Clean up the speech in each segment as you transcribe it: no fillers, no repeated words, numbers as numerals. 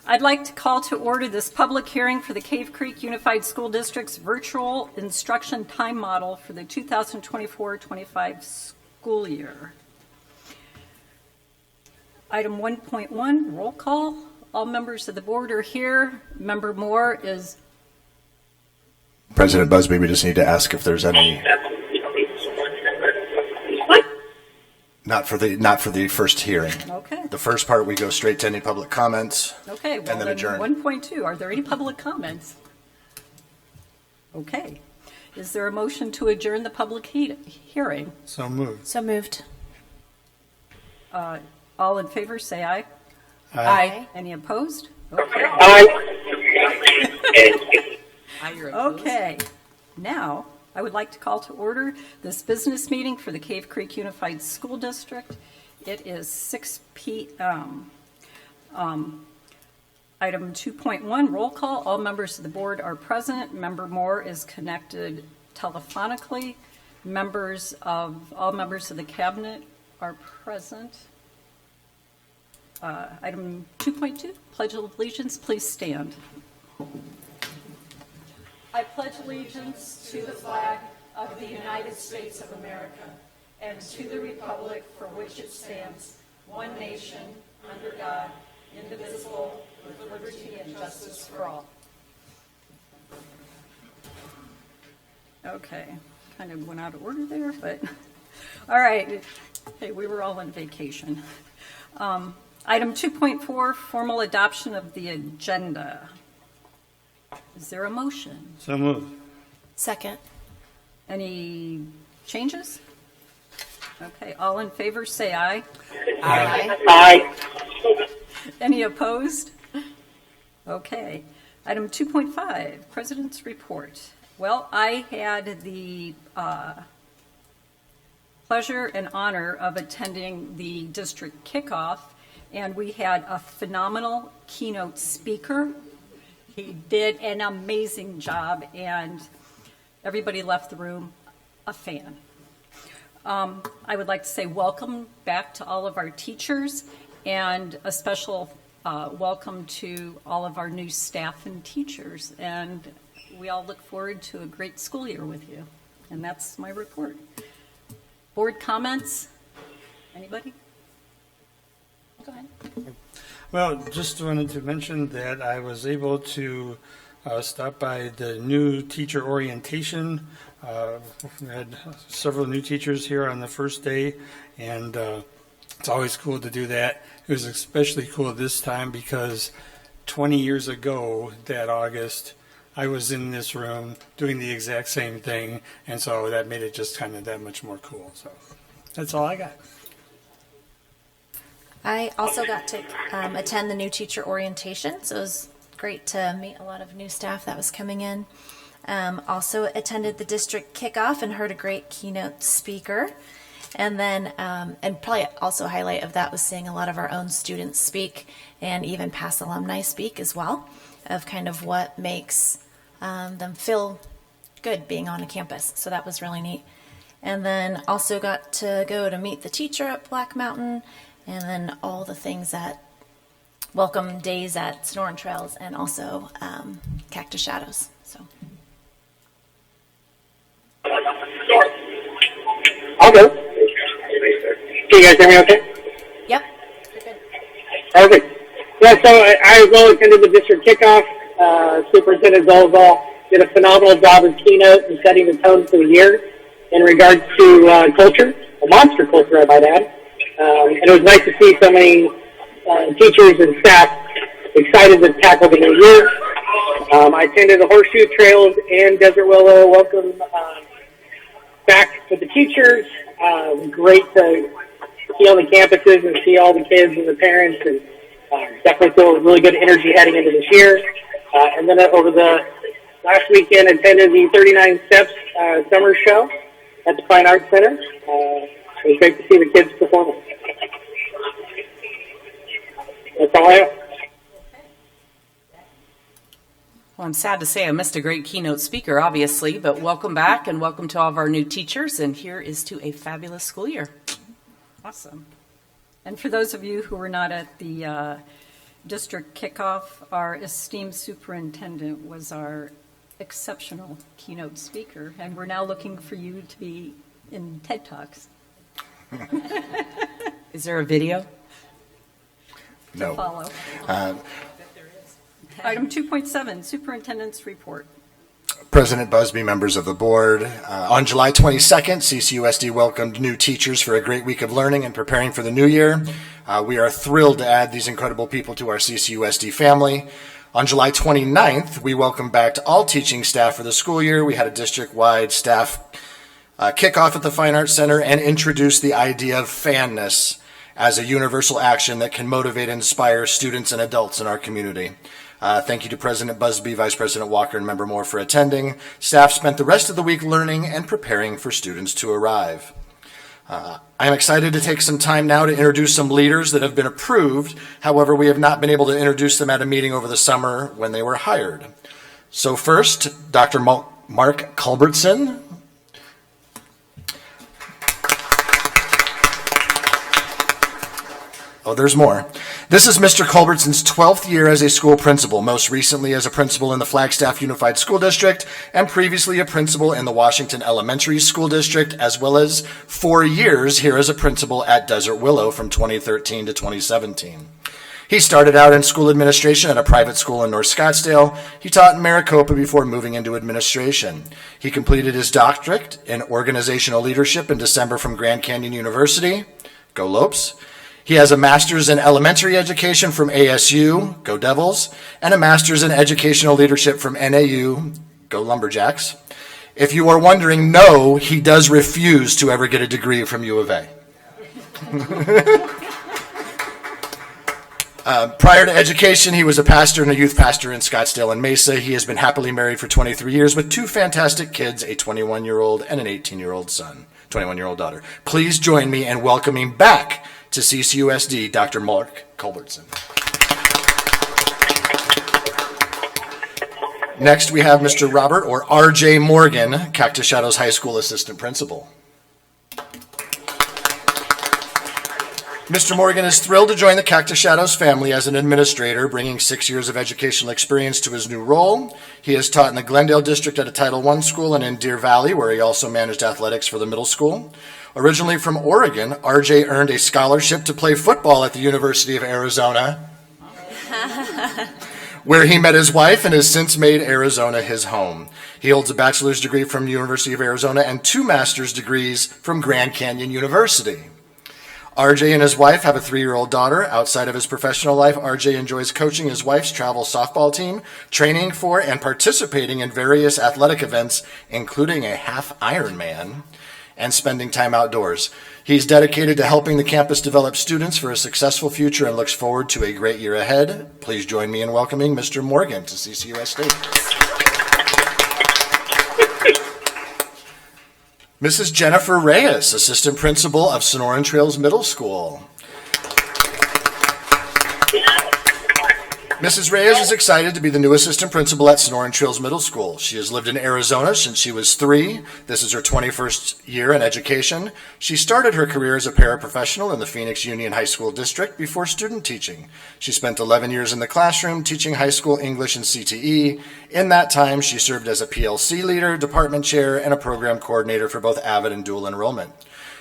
I'd like to call to order this public hearing for the Cave Creek Unified School District's virtual instruction time model for the 2024-25 school year. Item 1.1, roll call. All members of the board are here. Member Moore is... President Busby, we just need to ask if there's any... Not for the first hearing. Okay. The first part, we go straight to any public comments. Okay, well, and then adjourn. 1.2, are there any public comments? Okay. Is there a motion to adjourn the public hearing? So moved. So moved. All in favor, say aye. Aye. Any opposed? Okay. Aye. Okay. Now, I would like to call to order this business meeting for the Cave Creek Unified School District. It is 6 p.m. Item 2.1, roll call. All members of the board are present. Member Moore is connected telephonically. All members of the cabinet are present. Item 2.2, Pledge of Allegiance. Please stand. I pledge allegiance to the flag of the United States of America and to the republic for which it stands, one nation, under God, indivisible, with liberty and justice for all. Okay, kind of went out of order there, but all right. Hey, we were all on vacation. Item 2.4, formal adoption of the agenda. Is there a motion? So moved. Second. Any changes? Okay, all in favor say aye. Aye. Aye. Any opposed? Okay. Item 2.5, President's Report. Well, I had the pleasure and honor of attending the district kickoff, and we had a phenomenal keynote speaker. He did an amazing job, and everybody left the room a fan. I would like to say welcome back to all of our teachers, and a special welcome to all of our new staff and teachers. And we all look forward to a great school year with you. And that's my report. Board comments? Anybody? Go ahead. Well, just wanted to mention that I was able to stop by the new teacher orientation. We had several new teachers here on the first day, and it's always cool to do that. It was especially cool this time because 20 years ago, that August, I was in this room doing the exact same thing, and so that made it just kind of that much more cool. So that's all I got. I also got to attend the new teacher orientation, so it was great to meet a lot of new staff that was coming in. Also attended the district kickoff and heard a great keynote speaker. And then, and probably also highlight of that was seeing a lot of our own students speak and even past alumni speak as well, of kind of what makes them feel good being on a campus. So that was really neat. And then also got to go to meet the teacher at Black Mountain, and then all the things at welcome days at Sonoran Trails and also Cactus Shadows. So I'll go. Can you guys hear me okay? yep. You're good. Perfect. Yeah, so I as well attended the district kickoff. Superintendent Zolzal did a phenomenal job of keynote and setting the tone for the year in regards to culture, a monster culture, I might add. And it was nice to see so many teachers and staff excited to tackle the new year. I attended the Horseshoe Trails and Desert Willow welcome back to the teachers. Great to see on the campuses and see all the kids and the parents, and definitely feel really good energy heading into this year. And then over the last weekend, attended the 39 Steps summer show at the Fine Arts Center. It was great to see the kids performing. That's all I have. Well, I'm sad to say I missed a great keynote speaker, obviously, but welcome back and welcome to all of our new teachers, and here is to a fabulous school year. Awesome. And for those of you who were not at the district kickoff, our esteemed superintendent was our exceptional keynote speaker, and we're now looking for you to be in TED Talks Is there a video? to No. follow. Item 2.7, Superintendent's Report. President Busby, members of the board. On July 22nd, CCUSD welcomed new teachers for a great week of learning and preparing for the new year. We are thrilled to add these incredible people to our CCUSD family. On July 29th, we welcomed back all teaching staff for the school year. We had a district-wide staff kickoff at the Fine Arts Center and introduced the idea of fanness as a universal action that can motivate and inspire students and adults in our community. Thank you to President Busby, Vice President Walker, and Member Moore for attending. Staff spent the rest of the week learning and preparing for students to arrive. I am excited to take some time now to introduce some leaders that have been approved. However, we have not been able to introduce them at a meeting over the summer when they were hired. So first, Dr. Mark Culbertson. Oh, there's more. This is Mr. Culbertson's 12th year as a school principal, most recently as a principal in the Flagstaff Unified School District, and previously a principal in the Washington Elementary School District, as well as 4 years here as a principal at Desert Willow from 2013 to 2017. He started out in school administration at a private school in North Scottsdale. He taught in Maricopa before moving into administration. He completed his doctorate in organizational leadership in December from Grand Canyon University. Go Lopes. He has a master's in elementary education from ASU, go Devils, and a master's in educational leadership from NAU, go Lumberjacks. If you are wondering, no, he does refuse to ever get a degree from U of A. Prior to education, he was a pastor and a youth pastor in Scottsdale and Mesa. He has been happily married for 23 years with 2 fantastic kids, a 21-year-old and an 18-year-old son, 21-year-old daughter. Please join me in welcoming back to CCUSD, Dr. Mark Culbertson. Next, we have Mr. Robert, or R.J. Morgan, Cactus Shadows High School Assistant Principal. Mr. Morgan is thrilled to join the Cactus Shadows family as an administrator, bringing 6 years of educational experience to his new role. He has taught in the Glendale District at a Title I school and in Deer Valley, where he also managed athletics for the middle school. Originally from Oregon, RJ earned a scholarship to play football at the University of Arizona, where he met his wife and has since made Arizona his home. He holds a bachelor's degree from the University of Arizona and 2 master's degrees from Grand Canyon University. RJ and his wife have a 3-year-old daughter. Outside of his professional life, RJ enjoys coaching his wife's travel softball team, training for and participating in various athletic events, including a half Ironman, and spending time outdoors. He's dedicated to helping the campus develop students for a successful future and looks forward to a great year ahead. Please join me in welcoming Mr. Morgan to CCUSD. Mrs. Jennifer Reyes, Assistant Principal of Sonoran Trails Middle School. Mrs. Reyes is excited to be the new assistant principal at Sonoran Trails Middle School. She has lived in Arizona since she was 3. This is her 21st year in education. She started her career as a paraprofessional in the Phoenix Union High School District before student teaching. She spent 11 years in the classroom teaching high school English and CTE. In that time, she served as a PLC leader, department chair, and a program coordinator for both AVID and dual enrollment.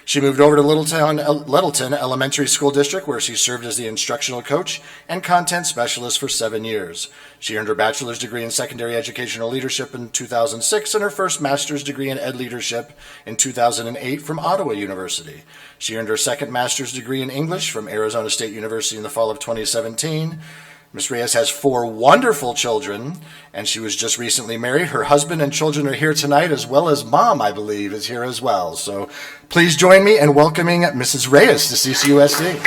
She moved over to Littleton Elementary School District, where she served as the instructional coach and content specialist for 7 years. She earned her bachelor's degree in secondary educational leadership in 2006 and her first master's degree in ed leadership in 2008 from Ottawa University. She earned her second master's degree in English from Arizona State University in the fall of 2017. Ms. Reyes has 4 wonderful children, and she was just recently married. Her husband and children are here tonight, as well as mom, I believe, is here as well. So please join me in welcoming Mrs. Reyes to CCUSD.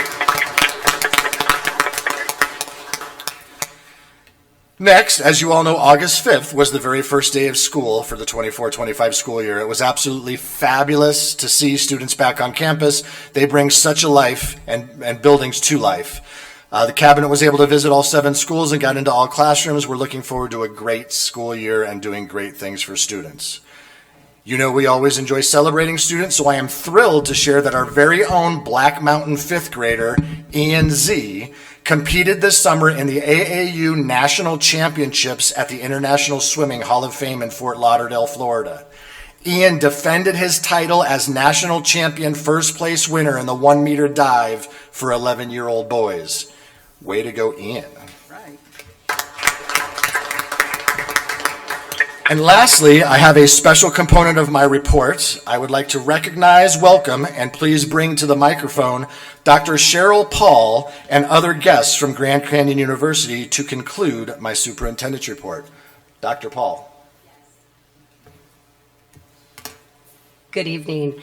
Next, as you all know, August 5th was the very first day of school for the 24-25 school year. It was absolutely fabulous to see students back on campus. They bring such a life and buildings to life. The cabinet was able to visit all 7 schools and got into all classrooms. We're looking forward to a great school year and doing great things for students. You know we always enjoy celebrating students, so I am thrilled to share that our very own Black Mountain 5th grader, Ian Z., competed this summer in the AAU National Championships at the International Swimming Hall of Fame in Fort Lauderdale, Florida. Ian defended his title as national champion first place winner in the 1 meter dive for 11-year-old boys. Way to go, Ian. Right. And lastly, I have a special component of my report. I would like to recognize, welcome, and please bring to the microphone Dr. Cheryl Paul and other guests from Grand Canyon University to conclude my superintendent's report. Dr. Paul. Good evening.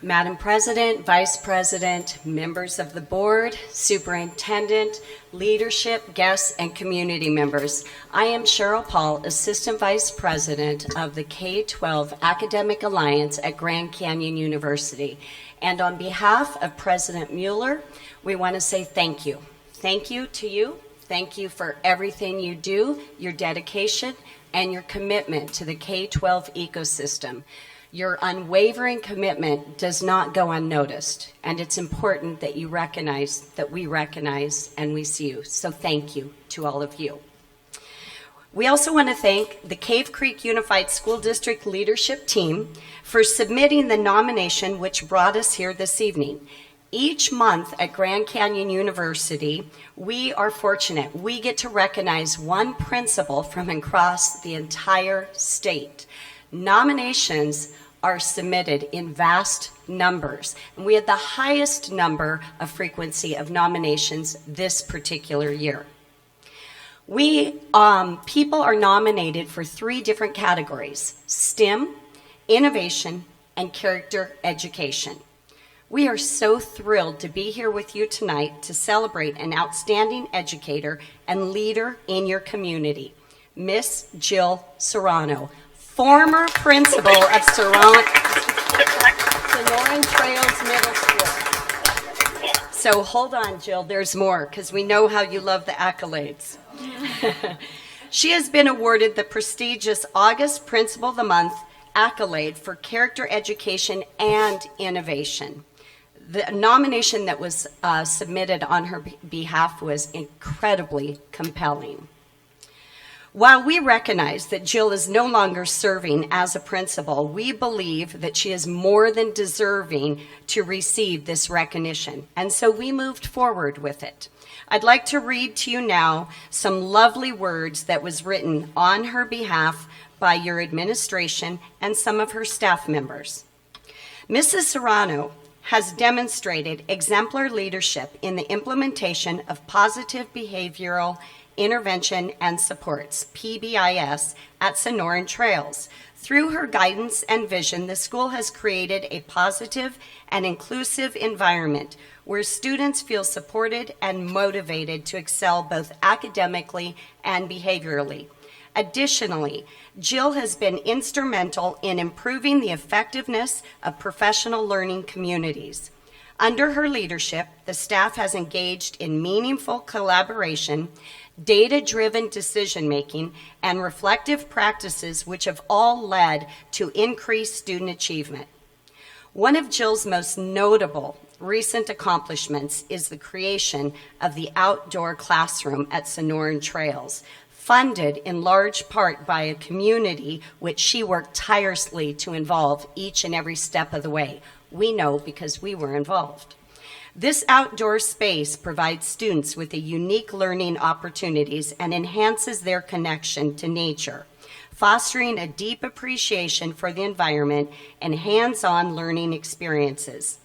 Madam President, Vice President, members of the board, superintendent, leadership, guests, and community members. I am Cheryl Paul, Assistant Vice President of the K-12 Academic Alliance at Grand Canyon University. And on behalf of President Mueller, we want to say thank you. Thank you to you. Thank you for everything you do, your dedication, and your commitment to the K-12 ecosystem. Your unwavering commitment does not go unnoticed, and it's important that you recognize, that we recognize, and we see you. So thank you to all of you. We also want to thank the Cave Creek Unified School District leadership team for submitting the nomination which brought us here this evening. Each month at Grand Canyon University, we are fortunate. We get to recognize one principal from across the entire state. Nominations are submitted in vast numbers, and we had the highest number of frequency of nominations this particular year. People are nominated for 3 different categories: STEM, innovation, and character education. We are so thrilled to be here with you tonight to celebrate an outstanding educator and leader in your community, Miss Jill Serrano, former principal of Sonoran Trails Middle School. So hold on, Jill, there's more, because we know how you love the accolades. She has been awarded the prestigious August Principal of the Month accolade for character education and innovation. The nomination that was submitted on her behalf was incredibly compelling. While we recognize that Jill is no longer serving as a principal, we believe that she is more than deserving to receive this recognition, and so we moved forward with it. I'd like to read to you now some lovely words that was written on her behalf by your administration and some of her staff members. Mrs. Serrano has demonstrated exemplary leadership in the implementation of positive behavioral intervention and supports, PBIS, at Sonoran Trails. Through her guidance and vision, the school has created a positive and inclusive environment where students feel supported and motivated to excel both academically and behaviorally. Additionally, Jill has been instrumental in improving the effectiveness of professional learning communities. Under her leadership, the staff has engaged in meaningful collaboration, data-driven decision-making, and reflective practices which have all led to increased student achievement. One of Jill's most notable recent accomplishments is the creation of the outdoor classroom at Sonoran Trails, funded in large part by a community which she worked tirelessly to involve each and every step of the way. We know because we were involved. This outdoor space provides students with a unique learning opportunities and enhances their connection to nature, fostering a deep appreciation for the environment and hands-on learning experiences.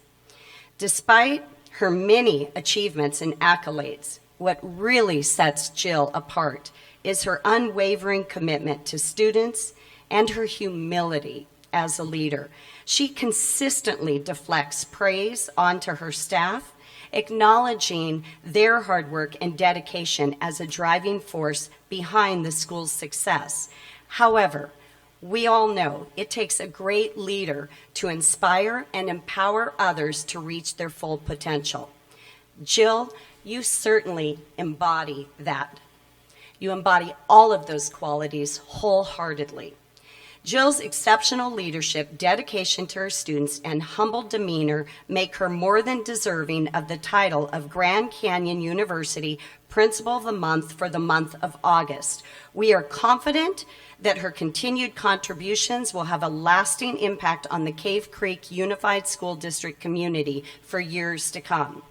Despite her many achievements and accolades, what really sets Jill apart is her unwavering commitment to students and her humility as a leader. She consistently deflects praise onto her staff, acknowledging their hard work and dedication as a driving force behind the school's success. However, we all know it takes a great leader to inspire and empower others to reach their full potential. Jill, you certainly embody that. You embody all of those qualities wholeheartedly. Jill's exceptional leadership, dedication to her students, and humble demeanor make her more than deserving of the title of Grand Canyon University Principal of the Month for the month of August. We are confident that her continued contributions will have a lasting impact on the Cave Creek Unified School District community for years to come.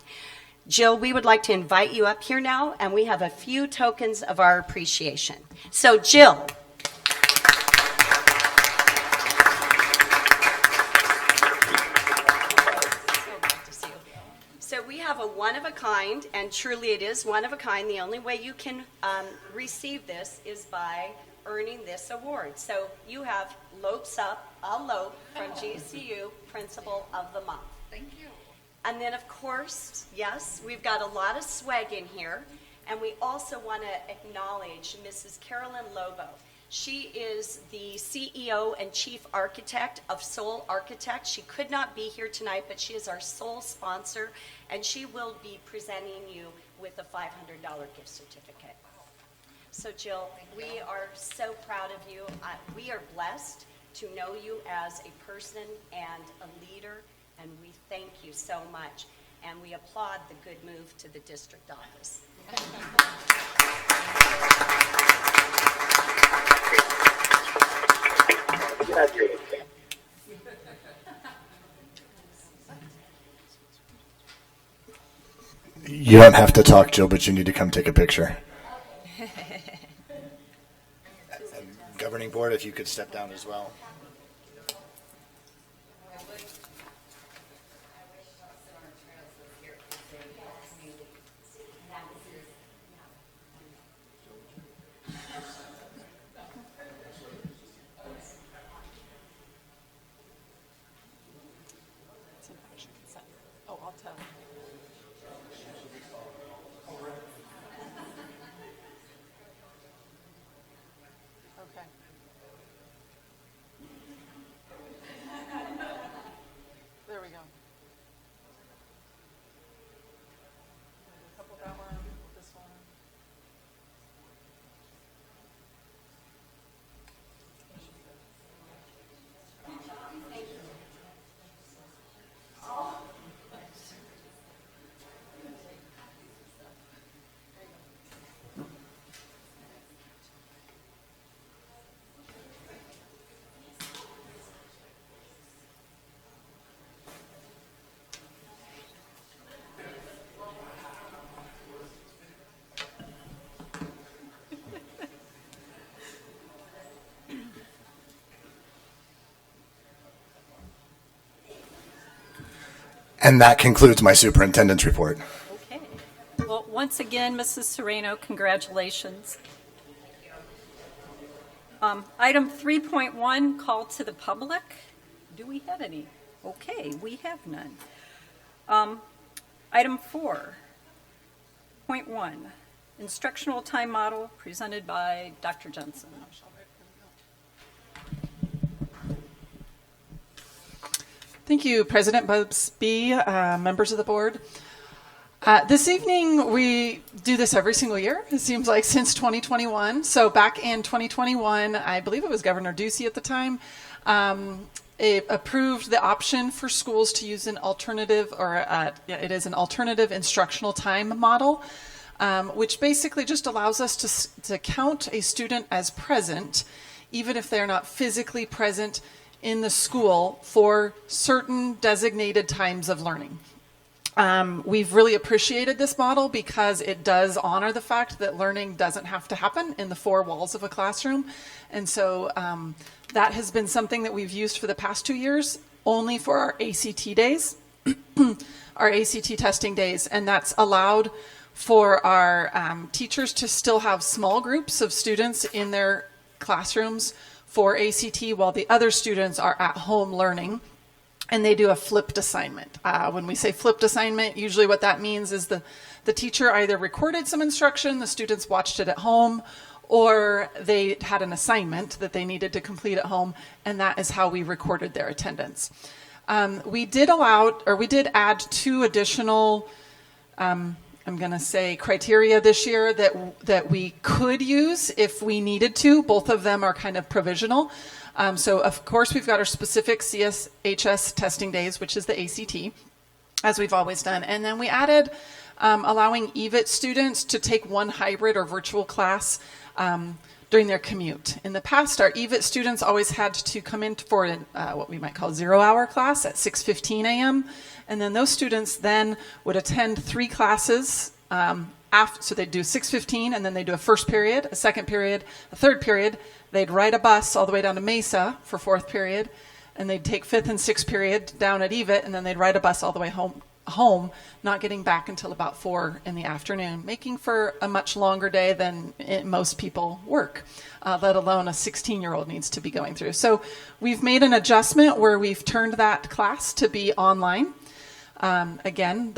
Jill, we would like to invite you up here now, and we have a few tokens of our appreciation. So, Jill. So we have a one-of-a-kind, and truly it is one-of-a-kind. The only way you can receive this is by earning this award. So you have Lopes Up, a Lope from GCU, Principal of the Month. Thank you. And then, of course, yes, we've got a lot of swag in here, and we also want to acknowledge Mrs. Carolyn Lobo. She is the CEO and Chief Architect of Soul Architect. She could not be here tonight, but she is our sole sponsor, and she will be presenting you with a $500 gift certificate. So, Jill, we are so proud of you. We are blessed to know you as a person and a leader, and we thank you so much. And we applaud the good move to the district office. You don't have to talk, Jill, but you need to come take a picture. And governing board, if you could step down as well. Oh, I'll tell. Okay. There we go. A couple that one, this one. And that concludes my superintendent's report. Okay. Well, once again, Mrs. Sereno, congratulations. Item 3.1, call to the public. Do we have any? Okay, we have none. Item 4.1, instructional time model presented by Dr. Jensen. Thank you, President Bubsby, members of the board. This evening, we do this every single year, it seems like, since 2021. So back in 2021, I believe it was Governor Ducey at the time, it approved the option for schools to use an alternative, it is an alternative instructional time model, which basically just allows us to count a student as present, even if they're not physically present in the school for certain designated times of learning. We've really appreciated this model because it does honor the fact that learning doesn't have to happen in the four walls of a classroom. And so that has been something that we've used for the past 2 years only for our ACT days, our ACT testing days. And that's allowed for our teachers to still have small groups of students in their classrooms for ACT while the other students are at home learning, and they do a flipped assignment. When we say flipped assignment, usually what that means is the teacher either recorded some instruction, the students watched it at home, or they had an assignment that they needed to complete at home, and that is how we recorded their attendance. We did add 2 additional I'm going to say criteria this year that we could use if we needed to. Both of them are kind of provisional. So of course we've got our specific CSHS testing days, which is the ACT, as we've always done. And then we added allowing EVIT students to take one hybrid or virtual class during their commute. In the past, our EVIT students always had to come in for what we might call 0-hour class at 6:15 a.m. And then those students then would attend 3 classes so they'd do 6:15, and then they'd do a first period, a second period, a third period. They'd ride a bus all the way down to Mesa for 4th period, and they'd take 5th and 6th period down at EVIT, and then they'd ride a bus all the way home, not getting back until about 4 in the afternoon, making for a much longer day than most people work, let alone a 16-year-old needs to be going through. So we've made an adjustment where we've turned that class to be online. Again,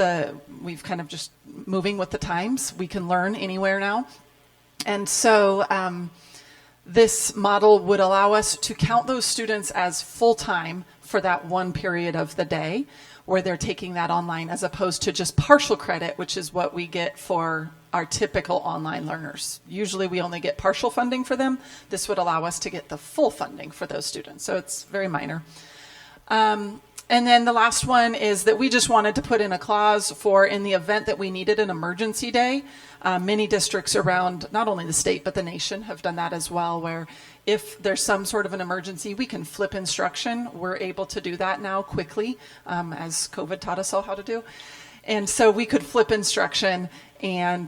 we've kind of just moving with the times. We can learn anywhere now. And so this model would allow us to count those students as full-time for that one period of the day where they're taking that online, as opposed to just partial credit, which is what we get for our typical online learners. Usually we only get partial funding for them. This would allow us to get the full funding for those students. So it's very minor. And then the last one is that we just wanted to put in a clause for in the event that we needed an emergency day. Many districts around not only the state but the nation have done that as well, where if there's some sort of an emergency, we can flip instruction. We're able to do that now quickly, as COVID taught us all how to do. And so we could flip instruction, and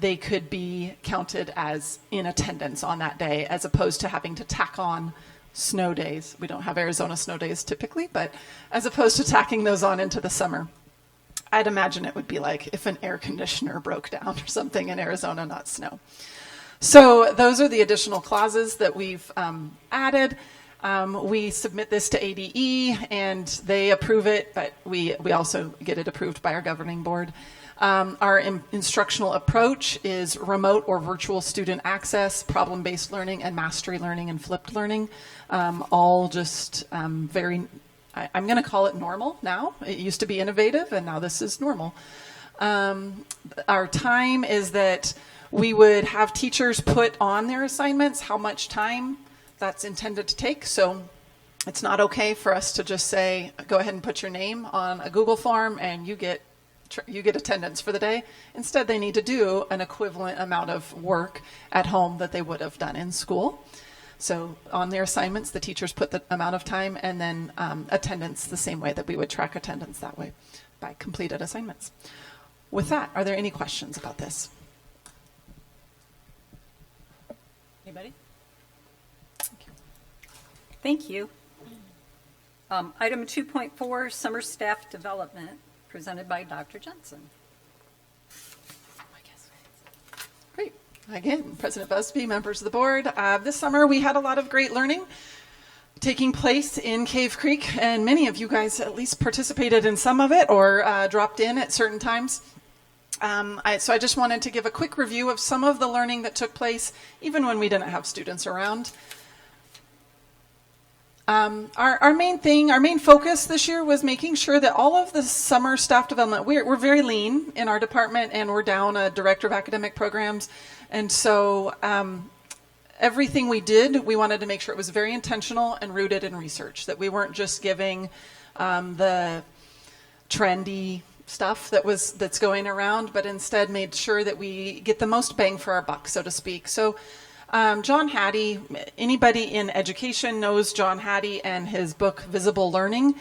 they could be counted as in attendance on that day, as opposed to having to tack on snow days. We don't have Arizona snow days typically, but as opposed to tacking those on into the summer. I'd imagine it would be like if an air conditioner broke down or something in Arizona, not snow. So those are the additional clauses that we've added. We submit this to ADE and they approve it, but we also get it approved by our governing board. Our instructional approach is remote or virtual student access, problem-based learning, and mastery learning and flipped learning. All just very, I'm going to call it normal now. It used to be innovative, and now this is normal. Our time is that we would have teachers put on their assignments how much time that's intended to take. So it's not okay for us to just say, go ahead and put your name on a Google form and you get attendance for the day. Instead, they need to do an equivalent amount of work at home that they would have done in school. So on their assignments, the teachers put the amount of time, and then attendance the same way that we would track attendance that way by completed assignments. With that, are there any questions about this? Anybody? Thank you. Item 2.4, summer staff development, presented by Dr. Jensen. Great. Again, President Busby, members of the board. This summer we had a lot of great learning taking place in Cave Creek, and many of you guys at least participated in some of it or dropped in at certain times. So I just wanted to give a quick review of some of the learning that took place, even when we didn't have students around. Our main focus this year was making sure that all of the summer staff development, we're very lean in our department, and we're down a director of academic programs. And so everything we did, we wanted to make sure it was very intentional and rooted in research, that we weren't just giving the trendy stuff that's going around, but instead made sure that we get the most bang for our buck, so to speak. So John Hattie, anybody in education knows John Hattie and his book Visible Learning,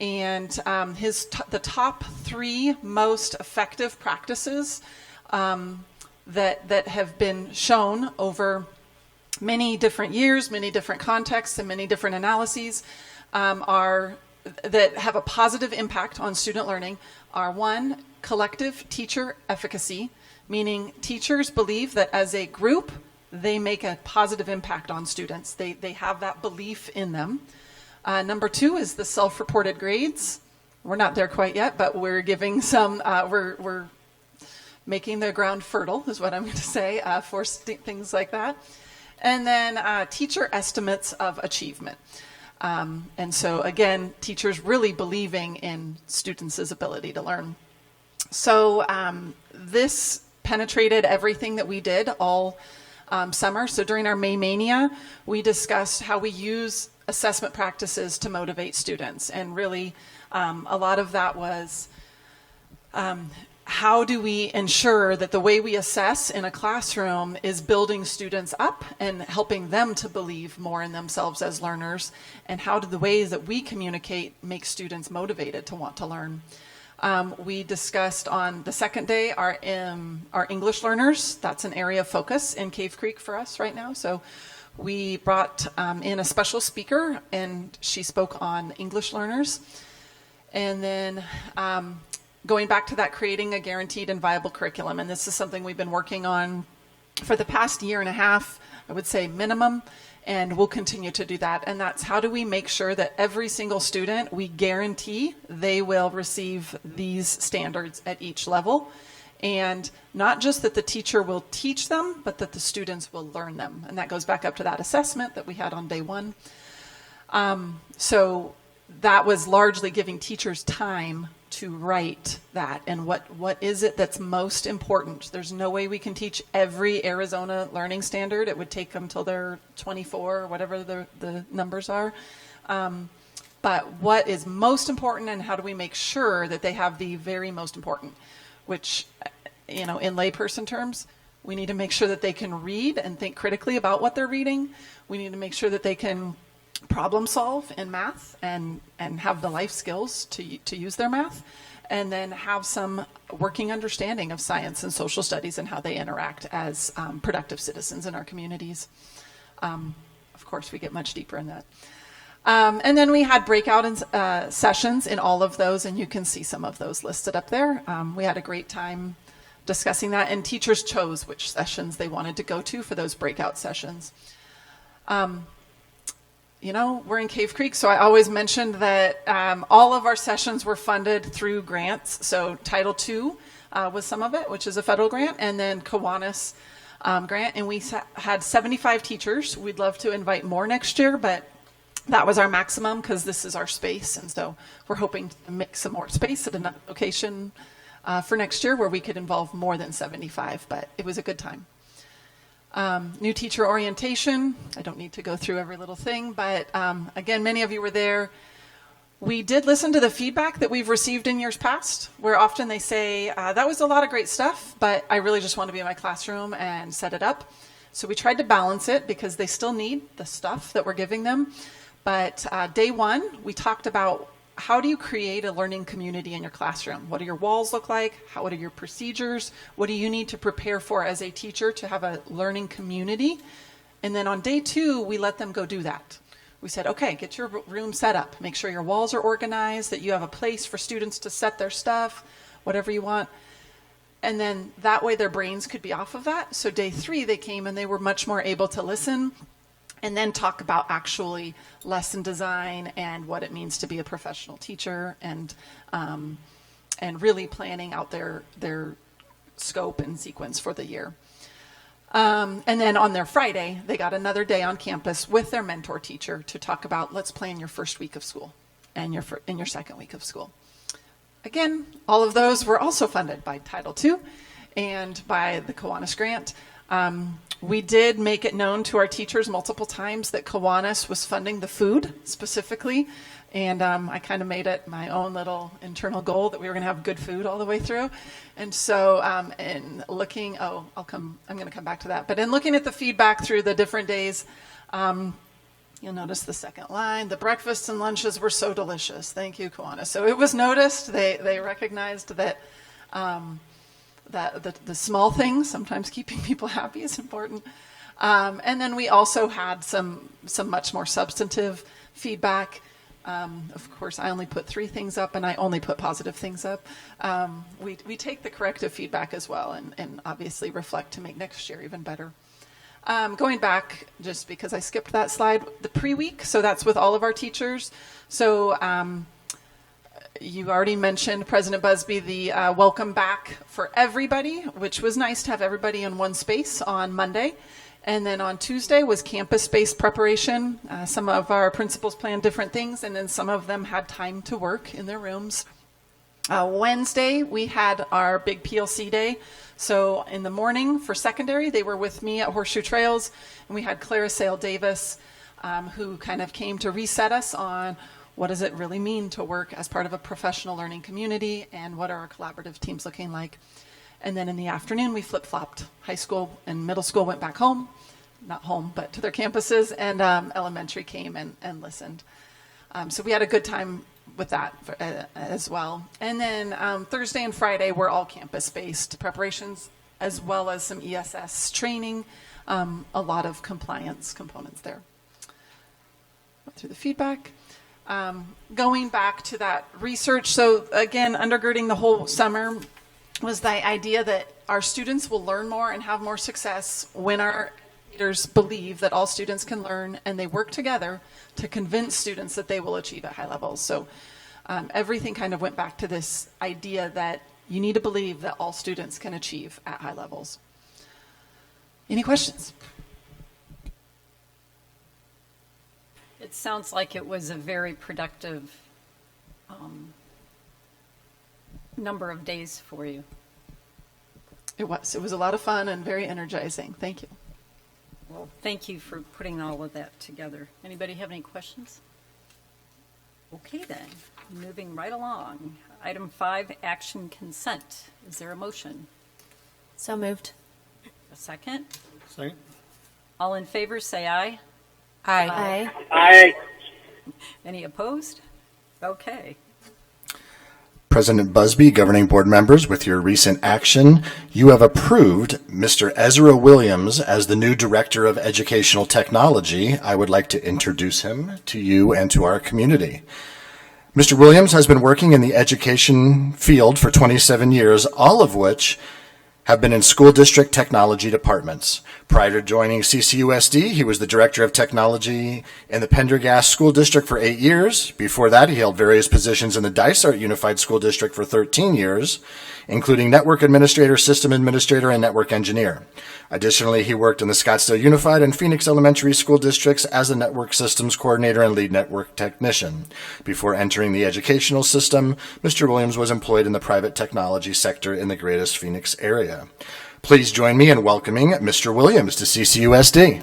and the top 3 most effective practices that have been shown over many different years, many different contexts, and many different analyses that have a positive impact on student learning are: 1, collective teacher efficacy, meaning teachers believe that as a group they make a positive impact on students. They have that belief in them. Number 2 is the self-reported grades. We're not there quite yet, but we're giving some, we're making the ground fertile, is what I'm going to say, for things like that. And then teacher estimates of achievement. And so again, teachers really believing in students' ability to learn. So this penetrated everything that we did, all summer. So during our May Mania, we discussed how we use assessment practices to motivate students. And really, a lot of that was how do we ensure that the way we assess in a classroom is building students up and helping them to believe more in themselves as learners, and how do the ways that we communicate make students motivated to want to learn. We discussed on the second day our English learners. That's an area of focus in Cave Creek for us right now. So we brought in a special speaker, and she spoke on English learners. And then going back to that, creating a guaranteed and viable curriculum. And this is something we've been working on for the past year and a half, I would say minimum, and we'll continue to do that. And that's how do we make sure that every single student, we guarantee they will receive these standards at each level. And not just that the teacher will teach them, but that the students will learn them. And that goes back up to that assessment that we had on day one. So that was largely giving teachers time to write that, and what is it that's most important. There's no way we can teach every Arizona learning standard. It would take them till they're 24 or whatever the numbers are. But what is most important, and how do we make sure that they have the very most important, which, in layperson terms, we need to make sure that they can read and think critically about what they're reading. We need to make sure that they can problem solve in math and have the life skills to use their math, and then have some working understanding of science and social studies and how they interact as productive citizens in our communities. Of course, we get much deeper in that. And then we had breakout sessions in all of those, and you can see some of those listed up there. We had a great time discussing that, and teachers chose which sessions they wanted to go to for those breakout sessions. We're in Cave Creek, so I always mentioned that all of our sessions were funded through grants. So Title II was some of it, which is a federal grant, and then Kiwanis grant. And we had 75 teachers. We'd love to invite more next year, but that was our maximum because this is our space. And so we're hoping to make some more space at another location for next year where we could involve more than 75, but it was a good time. New teacher orientation. I don't need to go through every little thing, but again, many of you were there. We did listen to the feedback that we've received in years past, where often they say, that was a lot of great stuff, but I really just want to be in my classroom and set it up. So we tried to balance it because they still need the stuff that we're giving them. But day one, we talked about how do you create a learning community in your classroom? What do your walls look like? What are your procedures? What do you need to prepare for as a teacher to have a learning community? And then on day two, we let them go do that. We said, okay, get your room set up. Make sure your walls are organized, that you have a place for students to set their stuff, whatever you want. And then that way their brains could be off of that. So day three, they came and they were much more able to listen and then talk about actually lesson design and what it means to be a professional teacher, and really planning out their scope and sequence for the year. And then on their Friday, they got another day on campus with their mentor teacher to talk about, let's plan your first week of school and your second week of school. Again, all of those were also funded by Title II and by the Kiwanis grant. We did make it known to our teachers multiple times that Kiwanis was funding the food specifically, and I kind of made it my own little internal goal that we were going to have good food all the way through. And so, in looking, I'm going to come back to that. But in looking at the feedback through the different days, you'll notice the second line, the breakfasts and lunches were so delicious. Thank you, Kiwanis. So it was noticed. They recognized that. That the small things, sometimes keeping people happy, is important. And then we also had some much more substantive feedback. Of course, I only put 3 things up, and I only put positive things up. We take the corrective feedback as well, and obviously reflect to make next year even better. Going back, just because I skipped that slide, the pre-week, so that's with all of our teachers. So you already mentioned, President Busby, the welcome back for everybody, which was nice to have everybody in one space on Monday. And then on Tuesday was campus-based preparation. Some of our principals planned different things, and then some of them had time to work in their rooms. Wednesday, we had our big PLC day. So in the morning for secondary, they were with me at Horseshoe Trails, and we had Clara Sale Davis, who kind of came to reset us on what does it really mean to work as part of a professional learning community, and what are our collaborative teams looking like. And then in the afternoon, we flip-flopped. High school and middle school went back home, not home, but to their campuses, and elementary came and listened. So we had a good time with that as well. And then Thursday and Friday were all campus-based preparations, as well as some ESS training, a lot of compliance components there. Went through the feedback. Going back to that research, so again, undergirding the whole summer was the idea that our students will learn more and have more success when our leaders believe that all students can learn, and they work together to convince students that they will achieve at high levels. So everything kind of went back to this idea that you need to believe that all students can achieve at high levels. Any questions? It sounds like it was a very productive number of days for you. It was. It was a lot of fun and very energizing. Thank you. Well, thank you for putting all of that together. Anybody have any questions? Okay then, moving right along. Item 5, action consent. Is there a motion? So moved. A second? Second. All in favor, say aye. Aye. Aye. Any opposed? Okay. President Busby, governing board members, with your recent action, you have approved Mr. Ezra Williams as the new Director of Educational Technology. I would like to introduce him to you and to our community. Mr. Williams has been working in the education field for 27 years, all of which have been in school district technology departments. Prior to joining CCUSD, he was the Director of Technology in the Pendergast School District for 8 years. Before that, he held various positions in the Dysart Unified School District for 13 years, including Network Administrator, System Administrator, and Network Engineer. Additionally, he worked in the Scottsdale Unified and Phoenix Elementary School Districts as a Network Systems Coordinator and Lead Network Technician. Before entering the educational system, Mr. Williams was employed in the private technology sector in the greatest Phoenix area. Please join me in welcoming Mr. Williams to CCUSD.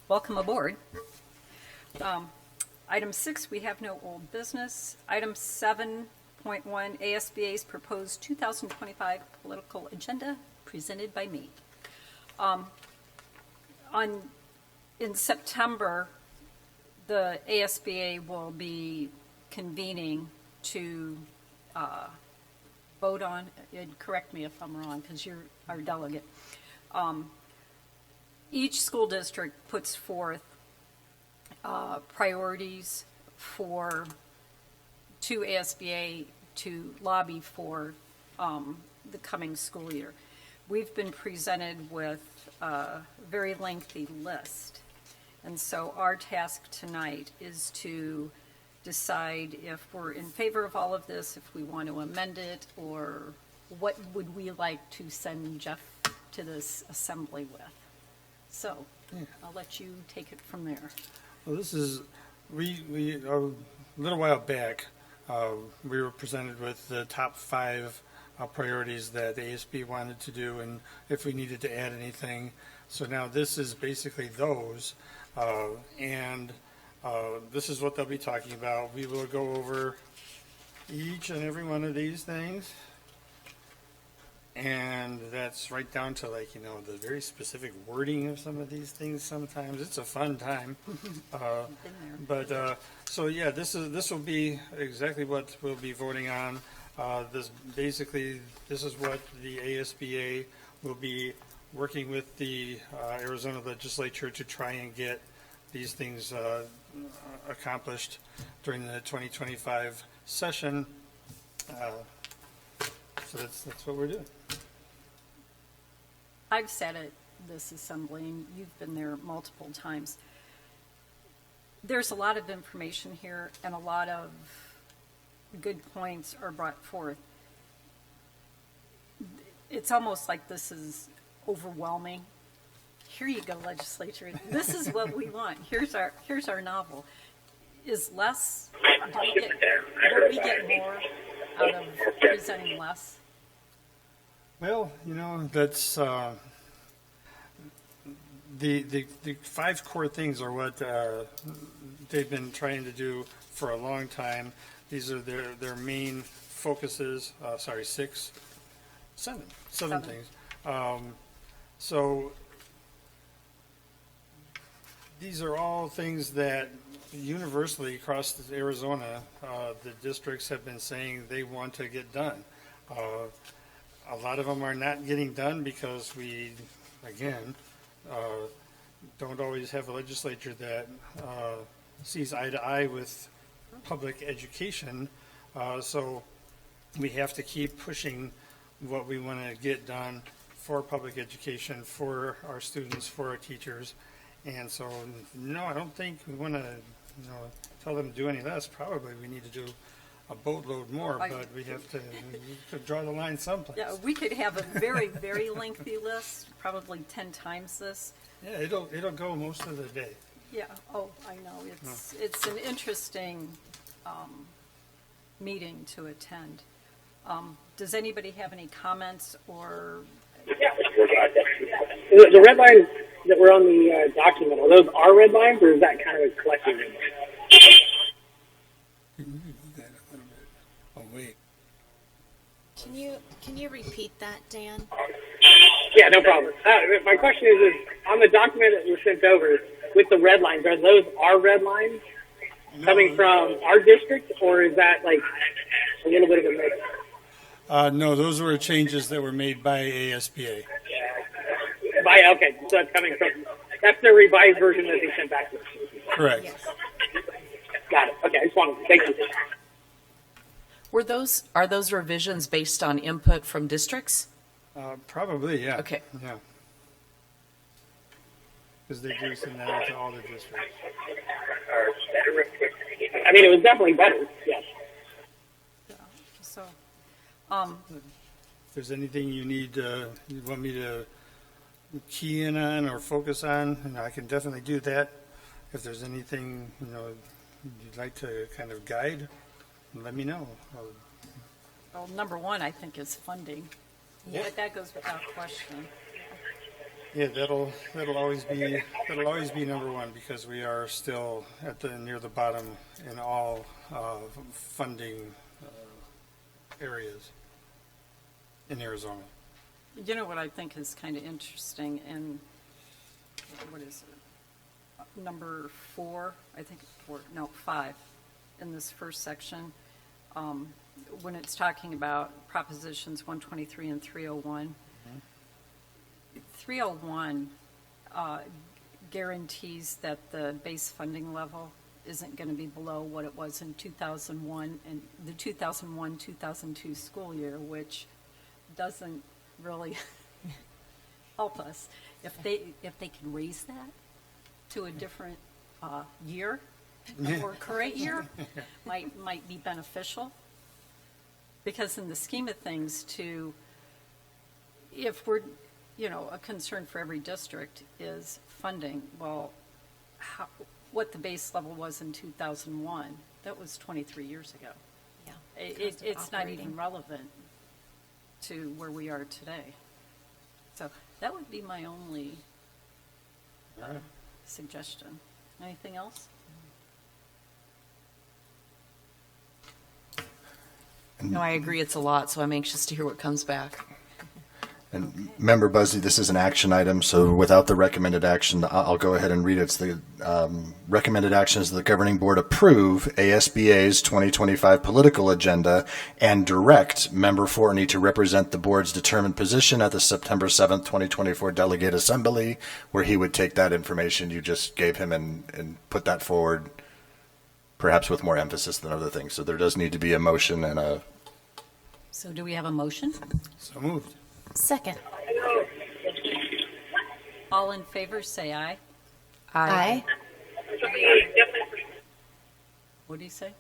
Welcome aboard. Item 6, we have no old business. Item 7.1, ASBA's proposed 2025 political agenda, presented by me. In September, the ASBA will be convening to vote on, and correct me if I'm wrong, because you're our delegate. Each school district puts forth priorities to ASBA to lobby for the coming school year. We've been presented with a very lengthy list, and so our task tonight is to decide if we're in favor of all of this, if we want to amend it, or what would we like to send Jeff to this assembly with. So I'll let you take it from there. Well, this is, we a little while back, we were presented with the top 5 priorities that the ASB wanted to do, and if we needed to add anything. So now this is basically those, and this is what they'll be talking about. We will go over each and every one of these things, and that's right down to, like, the very specific wording of some of these things. Sometimes it's a fun time, so yeah, this will be exactly what we'll be voting on. This is what the ASBA will be working with the Arizona legislature to try and get these things accomplished during the 2025 session. So that's what we're doing. I've sat at this assembly, and you've been there multiple times. There's a lot of information here, and a lot of good points are brought forth. It's almost like this is overwhelming here you go, legislature. This is what we want. Here's our novel. Is less? Do we get more out of presenting less? Well, that's the 5 core things are what they've been trying to do for a long time. These are their main focuses. 7 things. So these are all things that universally across Arizona, the districts have been saying they want to get done. A lot of them are not getting done because we, again, don't always have a legislature that sees eye to eye with public education. So we have to keep pushing what we want to get done for public education, for our students, for our teachers. And so, no, I don't think we want to, tell them to do any less. Probably we need to do a boatload more, but we have to draw the line someplace. Yeah, we could have a very, very lengthy list, probably 10 times this. Yeah, it'll go most of the day. Yeah, oh, I know. It's an interesting meeting to attend. Does anybody have any comments or? The red lines that were on the document, are those our red lines, or is that kind of a collective red line? Oh, wait. Can you repeat that, Dan? Yeah, no problem. My question is on the document that was sent over with the red lines, are those our red lines coming from our district, or is that like a little bit of a mix? No, those were changes that were made by ASBA. Okay, so that's the revised version that they sent back to us. Correct. Yes. Got it. Okay, I just wanted to thank you. Are those revisions based on input from districts? Probably, yeah. Okay. Yeah. Because they do send that out to all the districts. I mean, it was definitely better, yes. So, If there's anything you want me to key in on or focus on, I can definitely do that. If there's anything, you'd like to kind of guide, let me know. well, number one, I think, is funding. Yeah. But that goes without question. Yeah, that'll always be number one, because we are still near the bottom in all funding areas in Arizona. You know what I think is kind of interesting, and what is it? Number 4, I think 4, no, 5, in this first section, when it's talking about propositions 123 and 301. 301 guarantees that the base funding level isn't going to be below what it was in 2001 and the 2001-2002 school year, which doesn't really help us. If they can raise that to a different year or current year, might be beneficial. Because in the scheme of things, if we're, a concern for every district is funding. Well, what the base level was in 2001, that was 23 years ago. Yeah. It's not even relevant to where we are today. So that would be my only suggestion. Anything else? No, I agree. It's a lot, so I'm anxious to hear what comes back. And Member Buzzy, this is an action item, so without the recommended action, I'll go ahead and read it. It's the recommended action is the governing board approve ASBA's 2025 political agenda and direct Member Fortney to represent the board's determined position at the September 7th, 2024 Delegate Assembly, where he would take that information you just gave him and put that forward, perhaps with more emphasis than other things. So there does need to be a motion and a... So do we have a motion? So moved. Second. All in favor, say aye. Aye. What do you say?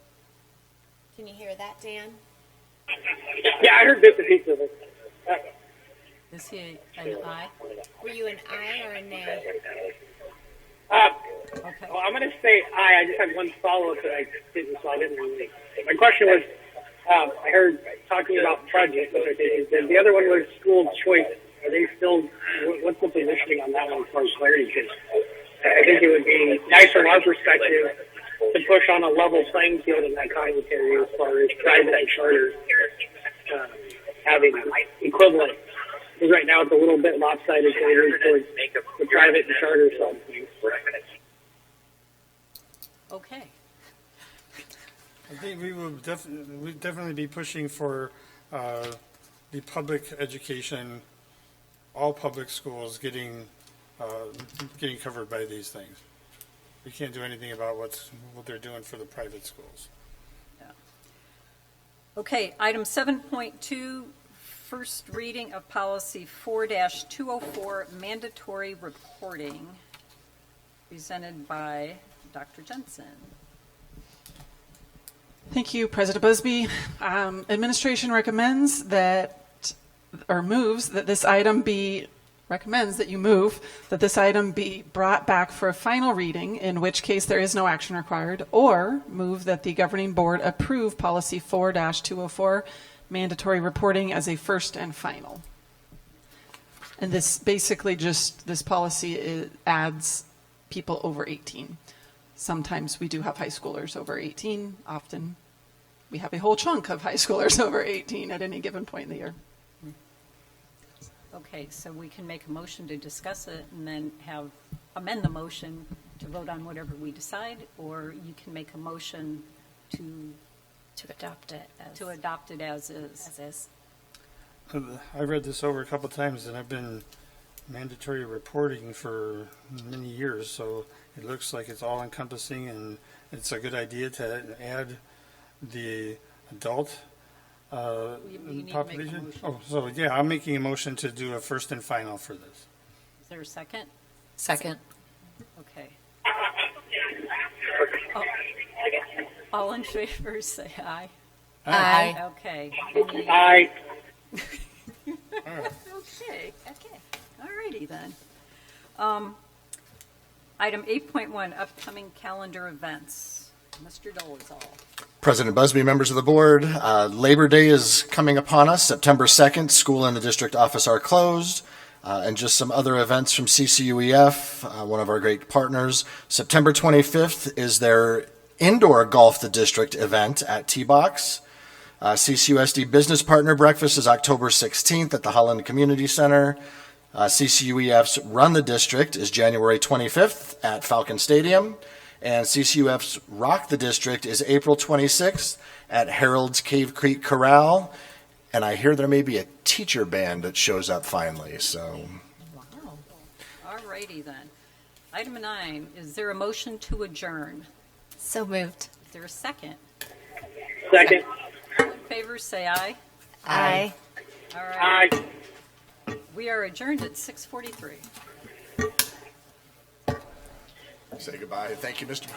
Can you hear that, Dan? Yeah, I heard bits and pieces of it. Is he an aye? Were you an aye or a nay? Okay. Well, I'm going to say aye. I just had one follow-up that I didn't, so I didn't really. My question was, I heard talking about budget, which I think is good. The other one was school choice. Are they still, what's the positioning on that one as far as clarity? Because I think it would be nice from our perspective to push on a level playing field in that commentary as far as private and charter having equivalent. Because right now it's a little bit lopsided towards the private and charter side of things. Okay. I think we will definitely be pushing for the public education, all public schools getting covered by these things. We can't do anything about what they're doing for the private schools. Okay, item 7.2, first reading of policy 4-204, mandatory reporting, presented by Dr. Jensen. Thank you, President Busby. Administration recommends that, or moves that this item be, recommends that you move that this item be brought back for a final reading, in which case there is no action required, or move that the governing board approve policy 4-204, mandatory reporting, as a first and final. And this basically just, this policy adds people over 18. Sometimes we do have high schoolers over 18. Often we have a whole chunk of high schoolers over 18 at any given point in the year. Okay, so we can make a motion to discuss it and then amend the motion to vote on whatever we decide, or you can make a motion to adopt it as is. I read this over a couple of times, and I've been mandatory reporting for many years, so it looks like it's all encompassing, and it's a good idea to add the adult You need to make a population. motion. Oh, so yeah, I'm making a motion to do a first and final for this. Is there a second? Second. Okay. All in favor, say aye. Aye. Okay. Aye. Okay. All righty then. Item 8.1, upcoming calendar events. Mr. Dolezal. President Busby, members of the board, Labor Day is coming upon us, September 2nd. School and the district office are closed. And just some other events from CCUEF, one of our great partners. September 25th is their indoor golf the district event at T-Box. CCUSD Business Partner Breakfast is October 16th at the Holland Community Center. CCUEF's Run the District is January 25th at Falcon Stadium. And CCUF's Rock the District is April 26th at Harold's Cave Creek Corral. And I hear there may be a teacher band that shows up finally, so. Wow. All righty then. Item 9, is there a motion to adjourn? So moved. Is there a second? Second. All in favor, say aye. Aye. All right. Aye. We are adjourned at 6:43. Say goodbye. Thank you, Mr.